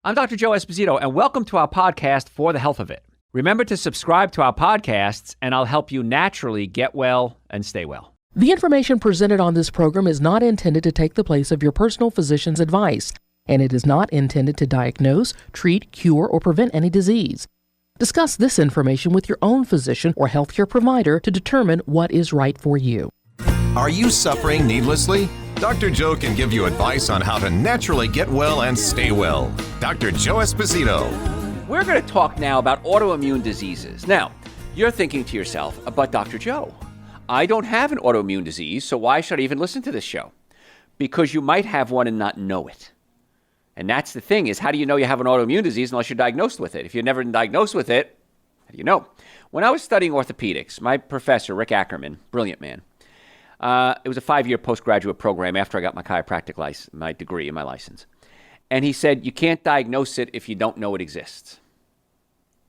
I'm Dr. Joe Esposito, and welcome to our podcast, For the Health of It. Remember to subscribe to our podcasts, and I'll help you naturally get well and stay well. The information presented on this program is not intended to take the place of your personal physician's advice, and it is not intended to diagnose, treat, cure, or prevent any disease. Discuss this information with your own physician or healthcare provider to determine what is right for you. Are you suffering needlessly? Dr. Joe can give you advice on how to naturally get well and stay well. Dr. Joe Esposito. We're going to talk now about autoimmune diseases. Now, you're thinking to yourself, but Dr. Joe, I don't have an autoimmune disease, so why should I even listen to this show? Because you might have one and not know it. And that's the thing, is how do you know you have an autoimmune disease unless you're diagnosed with it? If you're never been diagnosed with it, how do you know? When I was studying orthopedics, my professor, Rick Ackerman, brilliant man, it was a 5-year postgraduate program after I got my chiropractic license, my degree and my license. And he said, you can't diagnose it if you don't know it exists.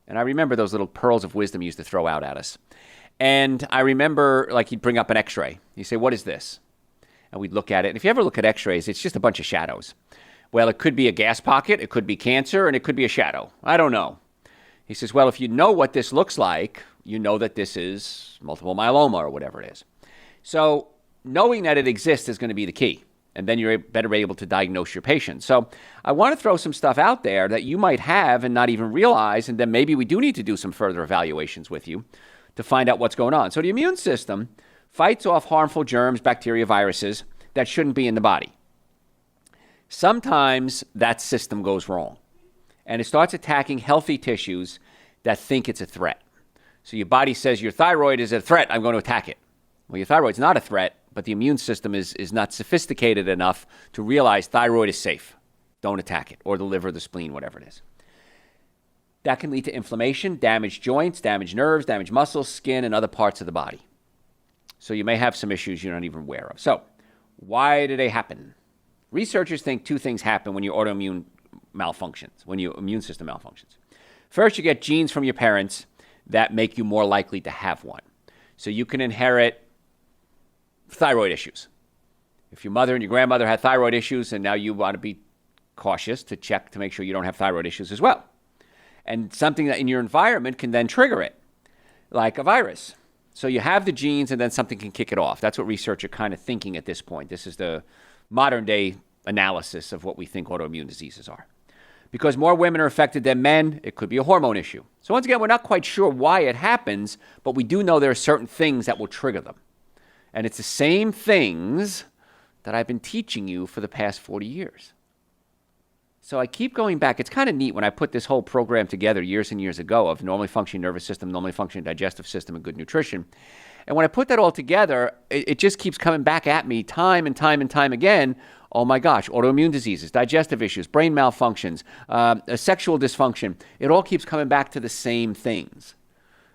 And I remember those little pearls of wisdom he used to throw out at us. And I remember, like, he'd bring up an x-ray. He'd say, what is this? And we'd look at it. And if you ever look at x-rays, it's just a bunch of shadows. Well, it could be a gas pocket, it could be cancer, and it could be a shadow. I don't know. He says, well, if you know what this looks like, you know that this is multiple myeloma or whatever it is. So knowing that it exists is going to be the key, and then you're better able to diagnose your patient. So I want to throw some stuff out there that you might have and not even realize, and then maybe we do need to do some further evaluations with you to find out what's going on. So the immune system fights off harmful germs, bacteria, viruses that shouldn't be in the body. Sometimes that system goes wrong, and it starts attacking healthy tissues that think it's a threat. So your body says your thyroid is a threat, I'm going to attack it. Well, your thyroid's not a threat, but the immune system is not sophisticated enough to realize thyroid is safe. Don't attack it, or the liver, the spleen, whatever it is. That can lead to inflammation, damaged joints, damaged nerves, damaged muscles, skin, and other parts of the body. So you may have some issues you're not even aware of. So why do they happen? Researchers think two things happen when your autoimmune malfunctions, when your immune system malfunctions. First, you get genes from your parents that make you more likely to have one. So you can inherit thyroid issues. If your mother and your grandmother had thyroid issues, and now you want to be cautious to check to make sure you don't have thyroid issues as well. And something that in your environment can then trigger it, like a virus. So you have the genes, and then something can kick it off. That's what researchers are kind of thinking at this point. This is the modern day analysis of what we think autoimmune diseases are. Because more women are affected than men, it could be a hormone issue. So once again, we're not quite sure why it happens, but we do know there are certain things that will trigger them. And it's the same things that I've been teaching you for the past 40 years. So I keep going back. It's kind of neat when I put this whole program together years and years ago of normally functioning nervous system, normally functioning digestive system, and good nutrition. And when I put that all together, it just keeps coming back at me time and time and time again. Oh my gosh, autoimmune diseases, digestive issues, brain malfunctions, sexual dysfunction. It all keeps coming back to the same things.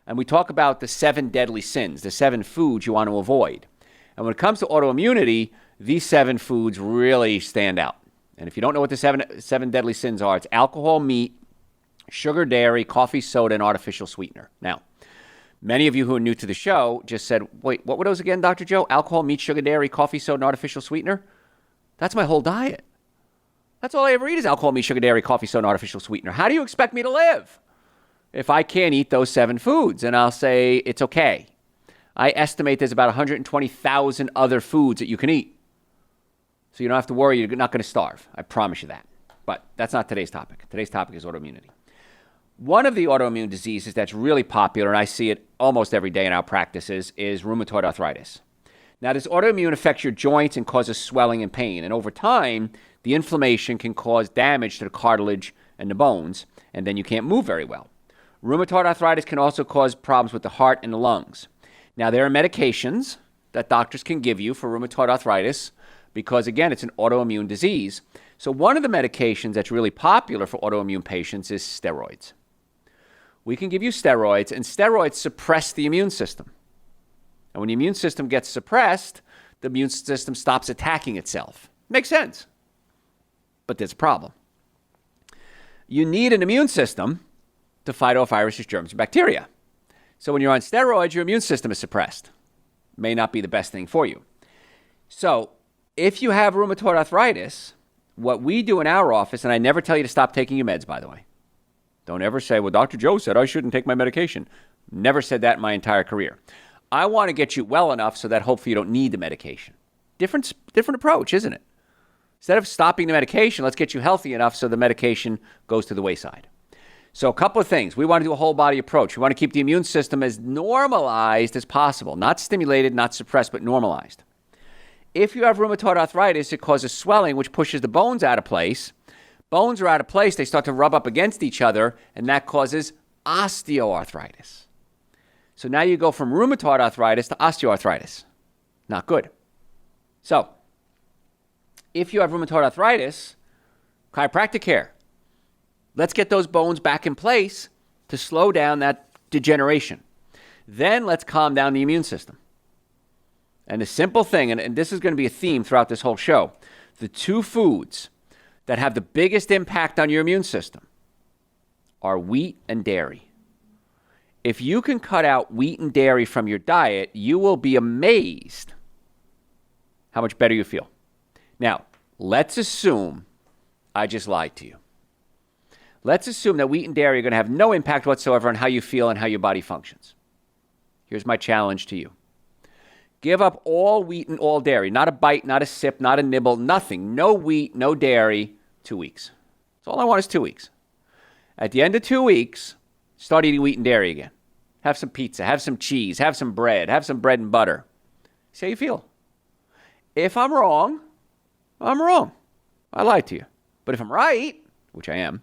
And we talk about the 7 deadly sins, the 7 foods you want to avoid. And when it comes to autoimmunity, these 7 foods really stand out. And if you don't know what the seven deadly sins are, it's alcohol, meat, sugar, dairy, coffee, soda, and artificial sweetener. Now, many of you who are new to the show just said, wait, what were those again, Dr. Joe? Alcohol, meat, sugar, dairy, coffee, soda, and artificial sweetener? That's my whole diet. That's all I ever eat is alcohol, meat, sugar, dairy, coffee, soda, and artificial sweetener. How do you expect me to live if I can't eat those 7 foods? And I'll say, it's okay. I estimate there's about 120,000 other foods that you can eat. So you don't have to worry, you're not going to starve. I promise you that. But that's not today's topic. Today's topic is autoimmunity. One of the autoimmune diseases that's really popular, and I see it almost every day in our practices, is rheumatoid arthritis. Now, this autoimmune affects your joints and causes swelling and pain. And over time, the inflammation can cause damage to the cartilage and the bones, and then you can't move very well. Rheumatoid arthritis can also cause problems with the heart and the lungs. Now, there are medications that doctors can give you for rheumatoid arthritis because, again, it's an autoimmune disease. So one of the medications that's really popular for autoimmune patients is steroids. We can give you steroids, and steroids suppress the immune system. And when the immune system gets suppressed, the immune system stops attacking itself. Makes sense. But there's a problem. You need an immune system to fight off viruses, germs, and bacteria. So when you're on steroids, your immune system is suppressed. May not be the best thing for you. So if you have rheumatoid arthritis, what we do in our office, and I never tell you to stop taking your meds, by the way. Don't ever say, well, Dr. Joe said I shouldn't take my medication. Never said that in my entire career. I want to get you well enough so that hopefully you don't need the medication. Different approach, isn't it? Instead of stopping the medication, let's get you healthy enough so the medication goes to the wayside. So a couple of things. We want to do a whole body approach. We want to keep the immune system as normalized as possible. Not stimulated, not suppressed, but normalized. If you have rheumatoid arthritis, it causes swelling, which pushes the bones out of place. Bones are out of place. They start to rub up against each other, and that causes osteoarthritis. So now you go from rheumatoid arthritis to osteoarthritis. Not good. So if you have rheumatoid arthritis, chiropractic care. Let's get those bones back in place to slow down that degeneration. Then let's calm down the immune system. And the simple thing, and this is going to be a theme throughout this whole show, the two foods that have the biggest impact on your immune system are wheat and dairy. If you can cut out wheat and dairy from your diet, you will be amazed how much better you feel. Now, let's assume I just lied to you. Let's assume that wheat and dairy are going to have no impact whatsoever on how you feel and how your body functions. Here's my challenge to you. Give up all wheat and all dairy. Not a bite, not a sip, not a nibble, nothing. No wheat, no dairy, 2 weeks. So all I want is 2 weeks. At the end of 2 weeks, start eating wheat and dairy again. Have some pizza, have some cheese, have some bread and butter. See how you feel. If I'm wrong, I'm wrong. I lied to you. But if I'm right, which I am,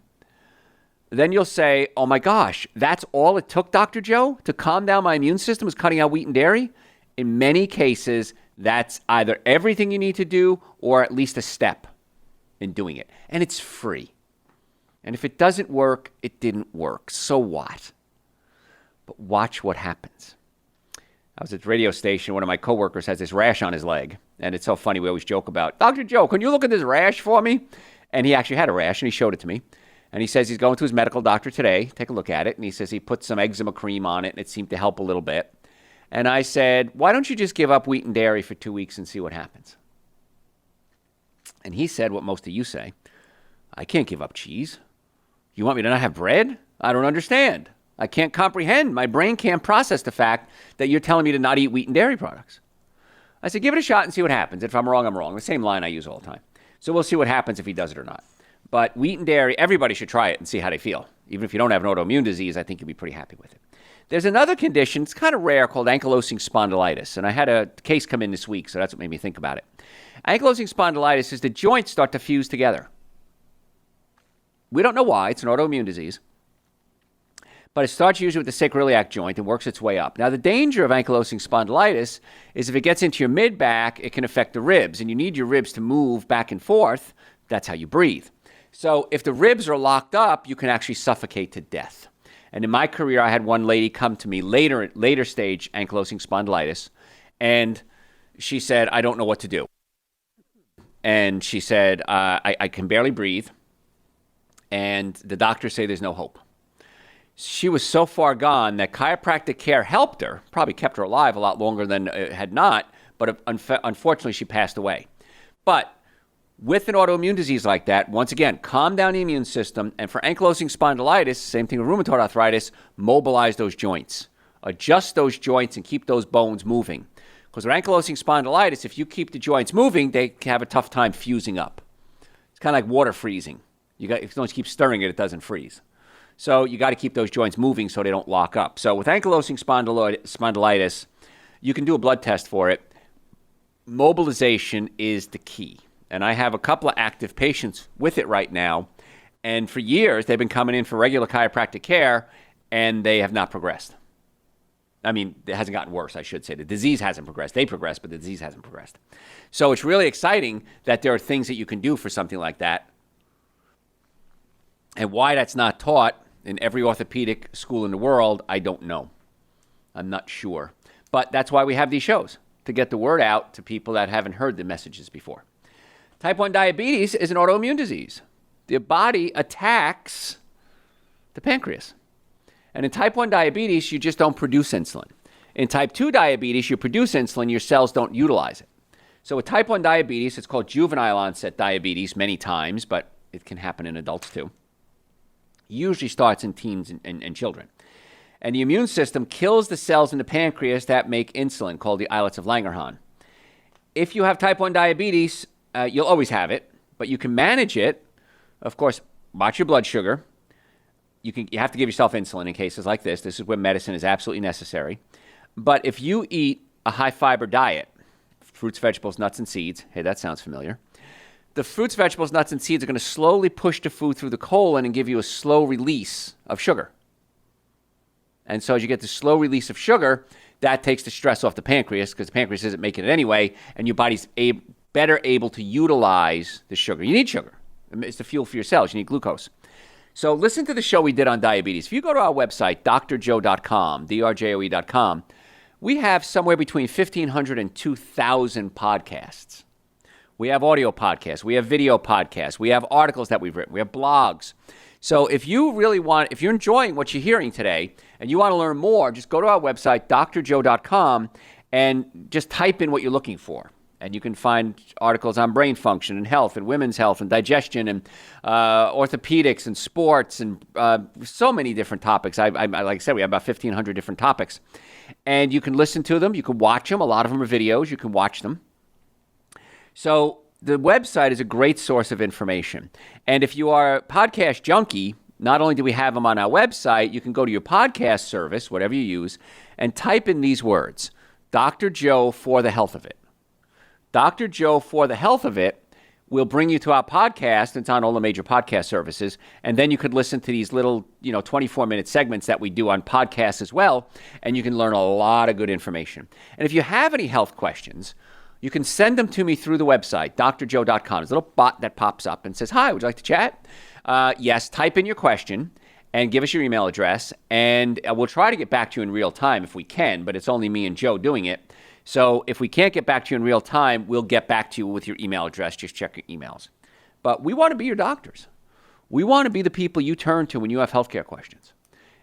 then you'll say, oh my gosh, that's all it took, Dr. Joe, to calm down my immune system was cutting out wheat and dairy? In many cases, that's either everything you need to do or at least a step in doing it. And it's free. And if it doesn't work, it didn't work. So what? But watch what happens. I was at the radio station. One of my coworkers has this rash on his leg. And it's so funny. We always joke about, Dr. Joe, can you look at this rash for me? And he actually had a rash, and he showed it to me. And he says he's going to his medical doctor today. Take a look at it. And he says he put some eczema cream on it, and it seemed to help a little bit. And I said, why don't you just give up wheat and dairy for 2 weeks and see what happens? And he said what most of you say. I can't give up cheese. You want me to not have bread? I don't understand. I can't comprehend. My brain can't process the fact that you're telling me to not eat wheat and dairy products. I said, give it a shot and see what happens. If I'm wrong, I'm wrong. The same line I use all the time. So we'll see what happens if he does it or not. But wheat and dairy, everybody should try it and see how they feel. Even if you don't have an autoimmune disease, I think you'll be pretty happy with it. There's another condition, it's kind of rare, called ankylosing spondylitis. And I had a case come in this week, so that's what made me think about it. Ankylosing spondylitis is the joints start to fuse together. We don't know why. It's an autoimmune disease. But it starts usually with the sacroiliac joint and works its way up. Now, the danger of ankylosing spondylitis is if it gets into your mid-back, it can affect the ribs. And you need your ribs to move back and forth. That's how you breathe. So if the ribs are locked up, you can actually suffocate to death. And in my career, I had one lady come to me later stage ankylosing spondylitis, and she said, I don't know what to do. And she said, I can barely breathe, and the doctors say there's no hope. She was so far gone that chiropractic care helped her, probably kept her alive a lot longer than it had not, but unfortunately she passed away. But with an autoimmune disease like that, once again, calm down the immune system. And for ankylosing spondylitis, same thing with rheumatoid arthritis, mobilize those joints. Adjust those joints and keep those bones moving. Because with ankylosing spondylitis, if you keep the joints moving, they have a tough time fusing up. It's kind of like water freezing. If you don't keep stirring it, it doesn't freeze. So you got to keep those joints moving so they don't lock up. So with ankylosing spondylitis, you can do a blood test for it. Mobilization is the key. And I have a couple of active patients with it right now. And for years, they've been coming in for regular chiropractic care, and they have not progressed. I mean, it hasn't gotten worse, I should say. The disease hasn't progressed. They progressed, but the disease hasn't progressed. So it's really exciting that there are things that you can do for something like that. And why that's not taught in every orthopedic school in the world, I don't know. I'm not sure. But that's why we have these shows, to get the word out to people that haven't heard the messages before. Type 1 diabetes is an autoimmune disease. The body attacks the pancreas. And in type 1 diabetes, you just don't produce insulin. In type 2 diabetes, you produce insulin, your cells don't utilize it. So with type 1 diabetes, it's called juvenile onset diabetes many times, but it can happen in adults too. Usually starts in teens and children. And the immune system kills the cells in the pancreas that make insulin, called the islets of Langerhans. If you have type 1 diabetes, you'll always have it, but you can manage it. Of course, watch your blood sugar. You have to give yourself insulin in cases like this. This is where medicine is absolutely necessary. But if you eat a high-fiber diet, fruits, vegetables, nuts, and seeds, hey, that sounds familiar. The fruits, vegetables, nuts, and seeds are going to slowly push the food through the colon and give you a slow release of sugar. And so as you get the slow release of sugar, that takes the stress off the pancreas because the pancreas isn't making it anyway, and your body's better able to utilize the sugar. You need sugar. It's the fuel for your cells. You need glucose. So listen to the show we did on diabetes. If you go to our website, drjoe.com, drjoe.com, we have somewhere between 1,500 and 2,000 podcasts. We have audio podcasts. We have video podcasts. We have articles that we've written. We have blogs. So if you're enjoying what you're hearing today and you want to learn more, just go to our website, drjoe.com, and just type in what you're looking for. And you can find articles on brain function and health and women's health and digestion and orthopedics and sports and so many different topics. I like I said, we have about 1,500 different topics. And you can listen to them. You can watch them. A lot of them are videos. You can watch them. So the website is a great source of information. And if you are a podcast junkie, not only do we have them on our website, you can go to your podcast service, whatever you use, and type in these words, Dr. Joe for the health of it. Dr. Joe for the health of it will bring you to our podcast. It's on all the major podcast services. And then you could listen to these little, 24-minute segments that we do on podcasts as well. And you can learn a lot of good information. And if you have any health questions, you can send them to me through the website, drjoe.com. There's a little bot that pops up and says, hi, would you like to chat? Yes, type in your question and give us your email address. And we'll try to get back to you in real time if we can, but it's only me and Joe doing it. So if we can't get back to you in real time, we'll get back to you with your email address. Just check your emails. But we want to be your doctors. We want to be the people you turn to when you have healthcare questions.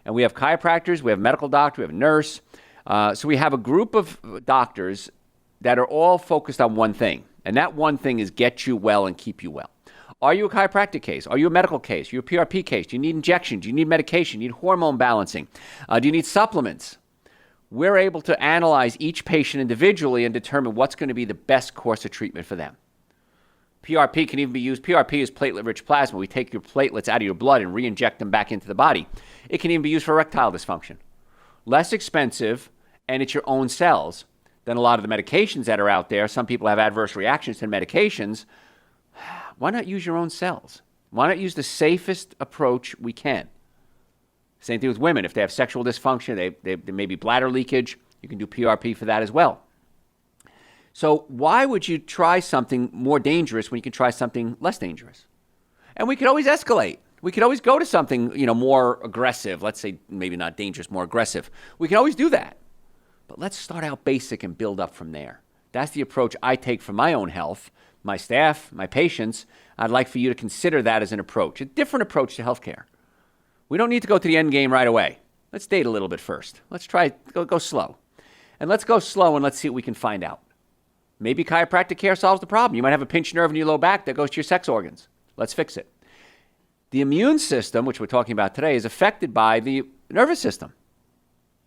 And we have chiropractors, we have medical doctor, we have a nurse. So we have a group of doctors that are all focused on one thing. And that one thing is get you well and keep you well. Are you a chiropractic case? Are you a medical case? Are you a PRP case? Do you need injections? Do you need medication? Do you need hormone balancing? Do you need supplements? We're able to analyze each patient individually and determine what's going to be the best course of treatment for them. PRP can even be used. PRP is platelet-rich plasma. We take your platelets out of your blood and re-inject them back into the body. It can even be used for erectile dysfunction. Less expensive, and it's your own cells than a lot of the medications that are out there. Some people have adverse reactions to medications. Why not use your own cells? Why not use the safest approach we can? Same thing with women. If they have sexual dysfunction, they may be bladder leakage, you can do PRP for that as well. So why would you try something more dangerous when you can try something less dangerous? And we could always escalate. We could always go to something, more aggressive. Let's say maybe not dangerous, more aggressive. We can always do that. But let's start out basic and build up from there. That's the approach I take for my own health, my staff, my patients. I'd like for you to consider that as an approach, a different approach to healthcare. We don't need to go to the end game right away. Let's date a little bit first. Let's try, go slow. And let's go slow and let's see what we can find out. Maybe chiropractic care solves the problem. You might have a pinched nerve in your low back that goes to your sex organs. Let's fix it. The immune system, which we're talking about today, is affected by the nervous system.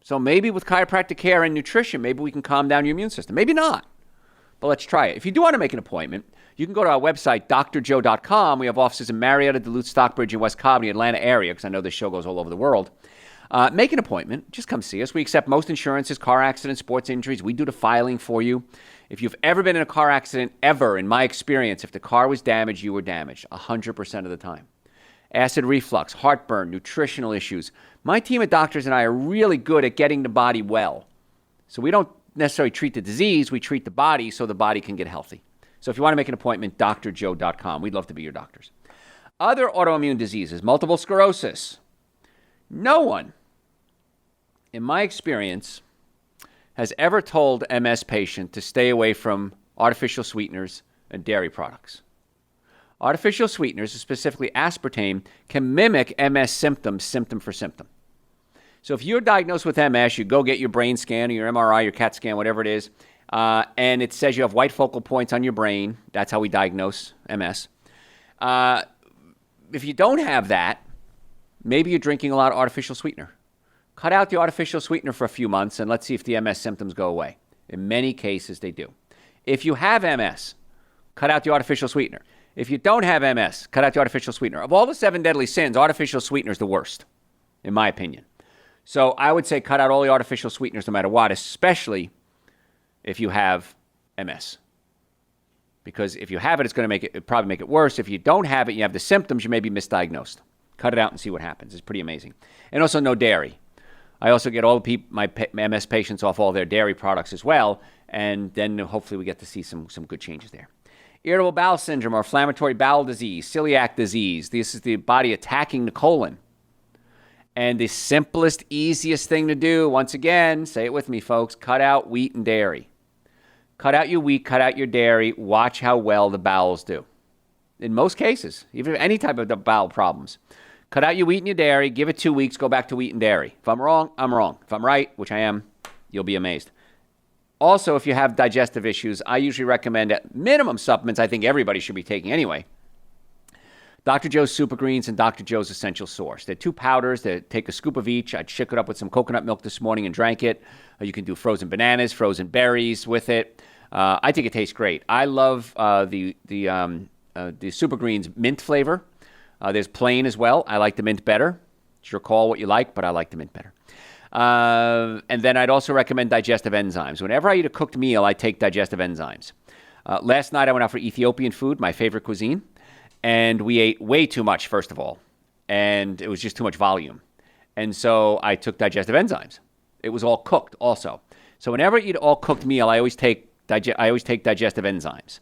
So maybe with chiropractic care and nutrition, maybe we can calm down your immune system. Maybe not. But let's try it. If you do want to make an appointment, you can go to our website, drjoe.com. We have offices in Marietta, Duluth, Stockbridge, and West Colony, Atlanta area, because I know this show goes all over the world. Make an appointment. Just come see us. We accept most insurances, car accidents, sports injuries. We do the filing for you. If you've ever been in a car accident, ever, in my experience, if the car was damaged, you were damaged 100% of the time. Acid reflux, heartburn, nutritional issues. My team of doctors and I are really good at getting the body well. So we don't necessarily treat the disease, we treat the body so the body can get healthy. So if you want to make an appointment, drjoe.com. We'd love to be your doctors. Other autoimmune diseases, multiple sclerosis. No one, in my experience, has ever told an MS patient to stay away from artificial sweeteners and dairy products. Artificial sweeteners, specifically aspartame, can mimic MS symptoms, symptom for symptom. So if you're diagnosed with MS, you go get your brain scan or your MRI, your CAT scan, whatever it is. and it says you have white focal points on your brain. That's how we diagnose MS. If you don't have that, maybe you're drinking a lot of artificial sweetener. Cut out the artificial sweetener for a few months and let's see if the MS symptoms go away. In many cases, they do. If you have MS, cut out the artificial sweetener. If you don't have MS, cut out the artificial sweetener. Of all the 7 deadly sins, artificial sweetener is the worst, in my opinion. So I would say cut out all the artificial sweeteners no matter what, especially if you have MS. Because if you have it, it's going to probably make it worse. If you don't have it, you have the symptoms, you may be misdiagnosed. Cut it out and see what happens. It's pretty amazing. And also no dairy. I also get all my MS patients off all their dairy products as well, and then hopefully we get to see some good changes there. Irritable bowel syndrome or inflammatory bowel disease, celiac disease. This is the body attacking the colon. And the simplest, easiest thing to do, once again, say it with me, folks, cut out wheat and dairy. Cut out your wheat, cut out your dairy. Watch how well the bowels do. In most cases, even any type of bowel problems. Cut out your wheat and your dairy, give it 2 weeks, go back to wheat and dairy. If I'm wrong, I'm wrong. If I'm right, which I am, you'll be amazed. Also, if you have digestive issues, I usually recommend at minimum supplements I think everybody should be taking anyway. Dr. Joe's Super Greens and Dr. Joe's Essential Source. They're 2 powders. They take a scoop of each. I shook it up with some coconut milk this morning and drank it. You can do frozen bananas, frozen berries with it. I think it tastes great. I love the Super Greens mint flavor. There's plain as well. I like the mint better. It's your call what you like, but I like the mint better. And then I'd also recommend digestive enzymes. Whenever I eat a cooked meal, I take digestive enzymes. Last night I went out for Ethiopian food, my favorite cuisine, and we ate way too much, first of all, and it was just too much volume. And so I took digestive enzymes. It was all cooked also. So whenever I eat an all-cooked meal, I always take digestive enzymes.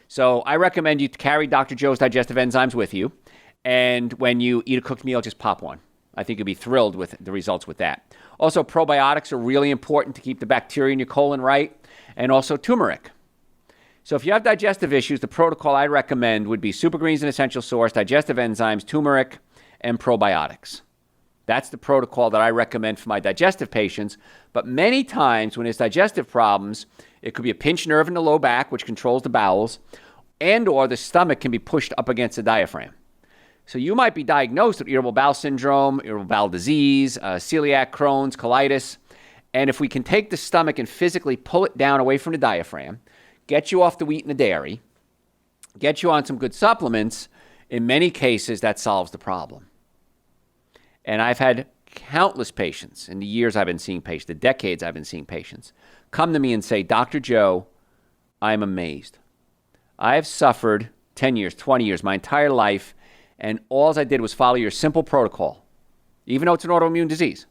So I recommend you to carry Dr. Joe's digestive enzymes with you. And when you eat a cooked meal, just pop one. I think you'll be thrilled with the results with that. Also, probiotics are really important to keep the bacteria in your colon right, and also turmeric. So if you have digestive issues, the protocol I recommend would be Super Greens and Essential Source, digestive enzymes, turmeric, and probiotics. That's the protocol that I recommend for my digestive patients. But many times when there's digestive problems, it could be a pinched nerve in the low back, which controls the bowels, and or the stomach can be pushed up against the diaphragm. So you might be diagnosed with irritable bowel syndrome, irritable bowel disease, celiac, Crohn's, colitis. And if we can take the stomach and physically pull it down away from the diaphragm, get you off the wheat and the dairy, get you on some good supplements, in many cases that solves the problem. And I've had countless patients in the years I've been seeing patients, the decades I've been seeing patients, come to me and say, Dr. Joe, I'm amazed. I have suffered 10 years, 20 years, my entire life, and all I did was follow your simple protocol, even though it's an autoimmune disease.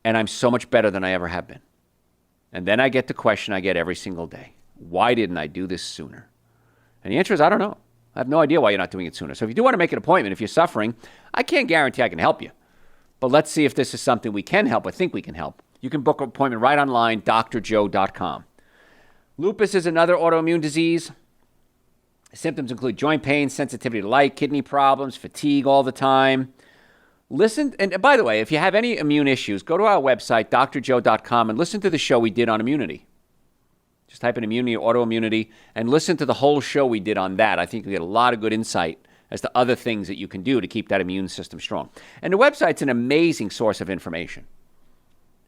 And I'm so much better than I ever have been. And then I get the question I get every single day. Why didn't I do this sooner? And the answer is, I don't know. I have no idea why you're not doing it sooner. So if you do want to make an appointment, if you're suffering, I can't guarantee I can help you. But let's see if this is something we can help. I think we can help. You can book an appointment right online, drjoe.com. Lupus is another autoimmune disease. Symptoms include joint pain, sensitivity to light, kidney problems, fatigue all the time. Listen, and by the way, if you have any immune issues, go to our website, drjoe.com, and listen to the show we did on immunity. Just type in immunity or autoimmunity and listen to the whole show we did on that. I think you get a lot of good insight as to other things that you can do to keep that immune system strong. And the website's an amazing source of information.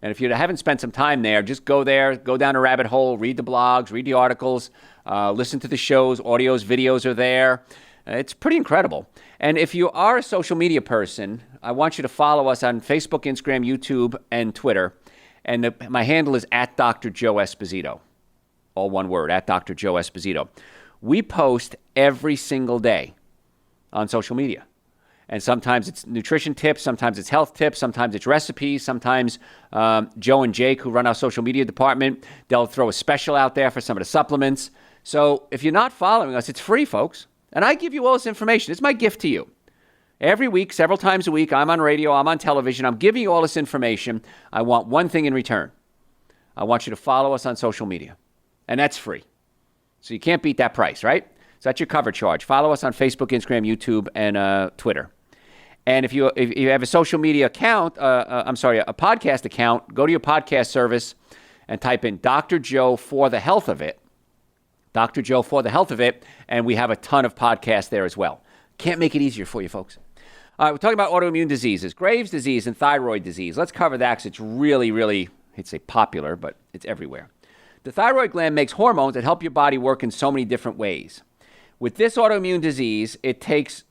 And if you haven't spent some time there, just go there, go down a rabbit hole, read the blogs, read the articles, listen to the shows, audios, videos are there. It's pretty incredible. And if you are a social media person, I want you to follow us on Facebook, Instagram, YouTube, and Twitter. And my handle is @DrJoeEsposito. All one word, @DrJoeEsposito. We post every single day on social media. And sometimes it's nutrition tips, sometimes it's health tips, sometimes it's recipes, sometimes Joe and Jake, who run our social media department, they'll throw a special out there for some of the supplements. So if you're not following us, it's free, folks. And I give you all this information. It's my gift to you. Every week, several times a week, I'm on radio, I'm on television, I'm giving you all this information. I want one thing in return. I want you to follow us on social media. And that's free. So you can't beat that price, right? So that's your cover charge. Follow us on Facebook, Instagram, YouTube, and Twitter. And if you have a social media account, a podcast account, go to your podcast service and type in Dr. Joe for the health of it. Dr. Joe for the health of it. And we have a ton of podcasts there as well. Can't make it easier for you folks. All right, we're talking about autoimmune diseases, Graves' disease and thyroid disease. Let's cover that because it's really, really, I'd say popular, but it's everywhere. The thyroid gland makes hormones that help your body work in so many different ways. With this autoimmune disease, it takes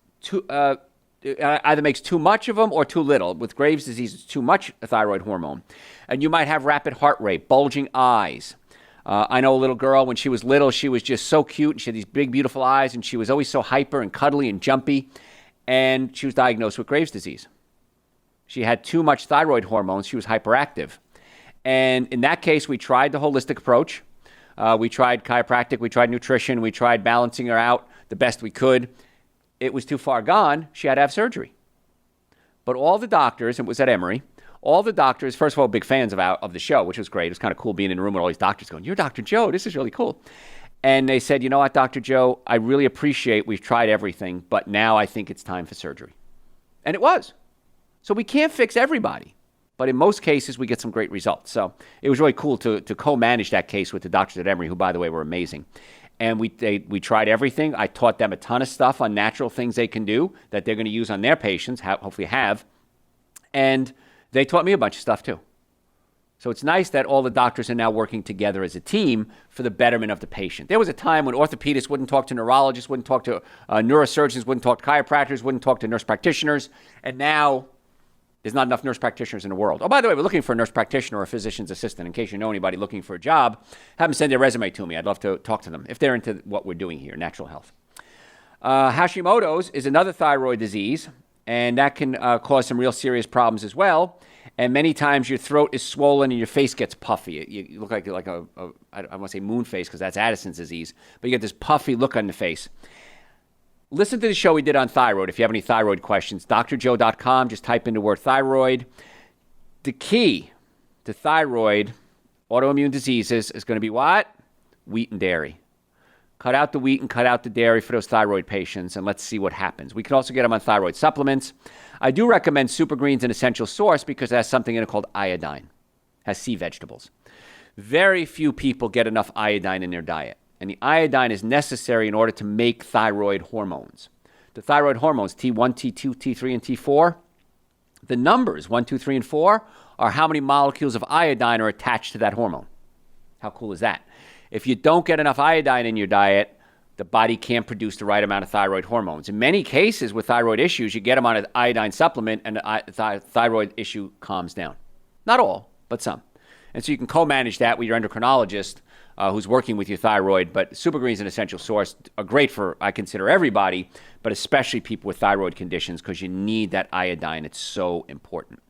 it either makes too much of them or too little. With Graves' disease, it's too much thyroid hormone. And you might have rapid heart rate, bulging eyes. I know a little girl, when she was little, she was just so cute. And she had these big, beautiful eyes, and she was always so hyper and cuddly and jumpy. And she was diagnosed with Graves' disease. She had too much thyroid hormones. She was hyperactive. And in that case, we tried the holistic approach. We tried chiropractic. We tried nutrition. We tried balancing her out the best we could. It was too far gone. She had to have surgery. But all the doctors, it was at Emory, all the doctors, first of all, big fans of the show, which was great. It was kind of cool being in a room with all these doctors going, "You're Dr. Joe. This is really cool." And they said, "You know what, Dr. Joe, I really appreciate we've tried everything, but now I think it's time for surgery." And it was. So we can't fix everybody. But in most cases, we get some great results. So it was really cool to co-manage that case with the doctors at Emory, who, by the way, were amazing. And we tried everything. I taught them a ton of stuff on natural things they can do that they're going to use on their patients, hopefully have. And they taught me a bunch of stuff too. So it's nice that all the doctors are now working together as a team for the betterment of the patient. There was a time when orthopedists wouldn't talk to neurologists, wouldn't talk to neurosurgeons, wouldn't talk to chiropractors, wouldn't talk to nurse practitioners. And now there's not enough nurse practitioners in the world. Oh, by the way, we're looking for a nurse practitioner or a physician's assistant. In case you know anybody looking for a job, have them send their resume to me. I'd love to talk to them if they're into what we're doing here, natural health. Hashimoto's is another thyroid disease, and that can cause some real serious problems as well. And many times your throat is swollen and your face gets puffy. You look like a I don't want to say moon face because that's Addison's disease, but you get this puffy look on the face. Listen to the show we did on thyroid if you have any thyroid questions. drjoe.com, just type in the word thyroid. The key to thyroid autoimmune diseases is going to be what? Wheat and dairy. Cut out the wheat and cut out the dairy for those thyroid patients, and let's see what happens. We can also get them on thyroid supplements. I do recommend Super Greens, an essential source, because it has something in it called iodine. It has sea vegetables. Very few people get enough iodine in their diet. And the iodine is necessary in order to make thyroid hormones. The thyroid hormones, T1, T2, T3, and T4, the numbers 1, 2, 3, and 4 are how many molecules of iodine are attached to that hormone. How cool is that? If you don't get enough iodine in your diet, the body can't produce the right amount of thyroid hormones. In many cases with thyroid issues, you get them on an iodine supplement and the thyroid issue calms down. Not all, but some. And so you can co-manage that with your endocrinologist who's working with your thyroid. But Super Greens is an essential source, are great for, I consider, everybody, but especially people with thyroid conditions because you need that iodine. It's so important.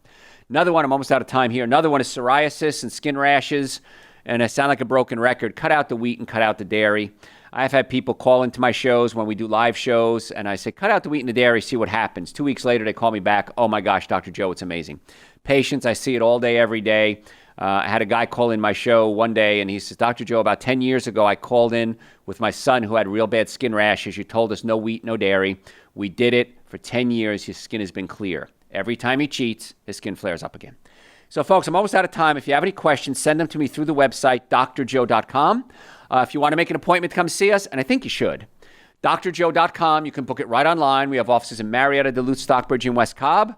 Another one, I'm almost out of time here. Another one is psoriasis and skin rashes. And I sound like a broken record. Cut out the wheat and cut out the dairy. I've had people call into my shows when we do live shows, and I say, cut out the wheat and the dairy, see what happens. 2 weeks later, they call me back. Oh, my gosh, Dr. Joe, it's amazing. Patients, I see it all day, every day. I had a guy call in my show one day, and he says, Dr. Joe, about 10 years ago, I called in with my son who had real bad skin rashes. You told us no wheat, no dairy. We did it. For 10 years, his skin has been clear. Every time he cheats, his skin flares up again. So, folks, I'm almost out of time. If you have any questions, send them to me through the website, drjoe.com. If you want to make an appointment to come see us, and I think you should, drjoe.com. You can book it right online. We have offices in Marietta, Duluth, Stockbridge, and West Cobb.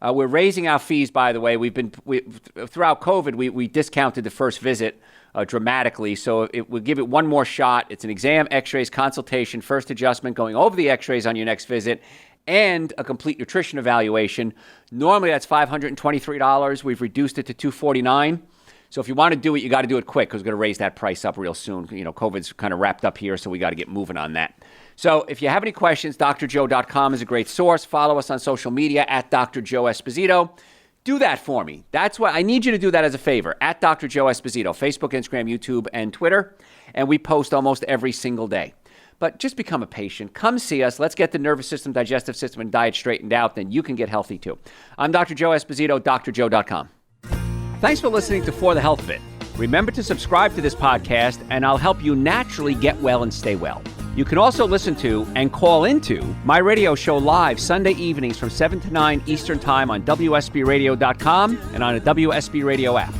We're raising our fees, by the way. Throughout COVID, we discounted the first visit dramatically. So we'll give it one more shot. It's an exam, x-rays, consultation, first adjustment, going over the x-rays on your next visit, and a complete nutrition evaluation. Normally, that's $523. We've reduced it to $249. So if you want to do it, you got to do it quick because we're going to raise that price up real soon. You know, COVID's kind of wrapped up here, so we got to get moving on that. So if you have any questions, drjoe.com is a great source. Follow us on social media at Dr. Joe Esposito. Do that for me. That's what I need you to do that as a favor. At Dr. Joe Esposito, Facebook, Instagram, YouTube, and Twitter. And we post almost every single day. But just become a patient. Come see us. Let's get the nervous system, digestive system, and diet straightened out. Then you can get healthy too. I'm Dr. Joe Esposito, drjoe.com. Thanks for listening to For the Health of It. Remember to subscribe to this podcast, and I'll help you naturally get well and stay well. You can also listen to and call into my radio show live Sunday evenings from 7 to 9 Eastern Time on WSBRadio.com and on a WSB Radio app.